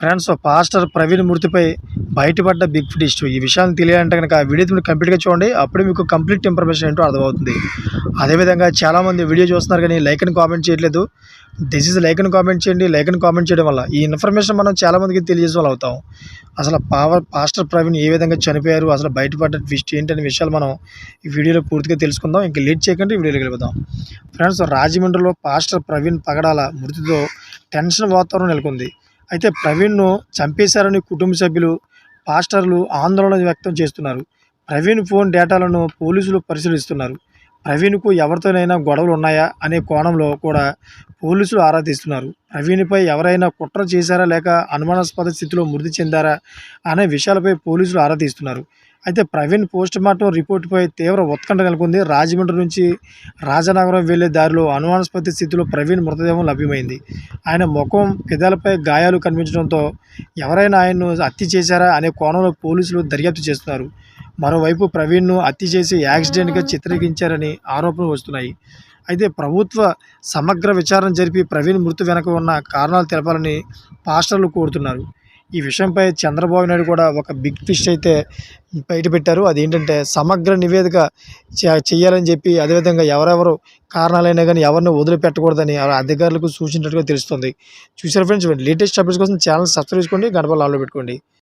Friends, pastor Praveen మృతిపై బయటపడ్డ big twist. ఈ విషయాన్ని తెలియాలంటే కనుక వీడియో మీరు కంప్లీట్గా చూడండి. అప్పుడే మీకు కంప్లీట్ ఇన్ఫర్మేషన్ ఏంటో అర్థమవుతుంది. అదేవిధంగా చాలామంది వీడియో చూస్తున్నారు కానీ లైక్ అని కామెంట్ చేయట్లేదు. దిస్ ఇస్ లైక్ అని కామెంట్ చేయండి. లైక్ అని కామెంట్ చేయడం వల్ల ఈ ఇన్ఫర్మేషన్ మనం చాలామందికి తెలియజేసే వాళ్ళు అవుతాం. అసలు పాస్టర్ ప్రవీణ్ ఏ విధంగా చనిపోయారు, అసలు బయటపడ్డ ట్విస్ట్ ఏంటనే విషయాలు మనం ఈ వీడియోలో పూర్తిగా తెలుసుకుందాం. ఇంకా లేట్ చేయకుండా ఈ వీడియోలోకి వెళ్దాం. ఫ్రెండ్స్, రాజమండ్రిలో పాస్టర్ ప్రవీణ్ పగడాల మృతితో టెన్షన్ వాతావరణం నెలకొంది. అయితే ప్రవీణ్ను చంపేశారని కుటుంబ సభ్యులు, పాస్టర్లు ఆందోళన వ్యక్తం చేస్తున్నారు. ప్రవీణ్ ఫోన్ డేటాలను పోలీసులు పరిశీలిస్తున్నారు. ప్రవీణ్కు ఎవరితోనైనా గొడవలు ఉన్నాయా అనే కోణంలో కూడా పోలీసులు ఆరా తీస్తున్నారు. ప్రవీణ్పై ఎవరైనా కుట్ర చేశారా లేక అనుమానాస్పద స్థితిలో మృతి చెందారా అనే విషయాలపై పోలీసులు ఆరా తీస్తున్నారు. అయితే ప్రవీణ్ పోస్టుమార్టం రిపోర్టుపై తీవ్ర ఉత్కంఠ నెలకొంది. రాజమండ్రి నుంచి రాజనగరం వెళ్లే దారిలో అనుమానాస్పద స్థితిలో ప్రవీణ్ మృతదేహం లభ్యమైంది. ఆయన ముఖం, పెదాలపై గాయాలు కనిపించడంతో ఎవరైనా ఆయన్ను హత్య చేశారా అనే కోణంలో పోలీసులు దర్యాప్తు చేస్తున్నారు. మరోవైపు ప్రవీణ్ను హత్య చేసి యాక్సిడెంట్గా చిత్రీకరించారని ఆరోపణలు వస్తున్నాయి. అయితే ప్రభుత్వ సమగ్ర విచారణ జరిపి ప్రవీణ్ మృతి వెనుక ఉన్న కారణాలు తెలపాలని పాస్టర్లు కోరుతున్నారు. ఈ విషయంపై చంద్రబాబు నాయుడు కూడా ఒక బిగ్ ట్విస్ట్ అయితే బయటపెట్టారు. అదేంటంటే సమగ్ర నివేదిక చేయాలని చెప్పి, అదేవిధంగా ఎవరెవరు కారణాలైనా కానీ ఎవరిని వదిలిపెట్టకూడదని అధికారులకు సూచించినట్టుగా తెలుస్తుంది. చూసారు ఫ్రెండ్స్, లేటెస్ట్ అప్డేట్స్ కోసం ఛానల్ సబ్స్క్రైబ్ చేసుకోండి, గంట ఆన్లో పెట్టుకోండి.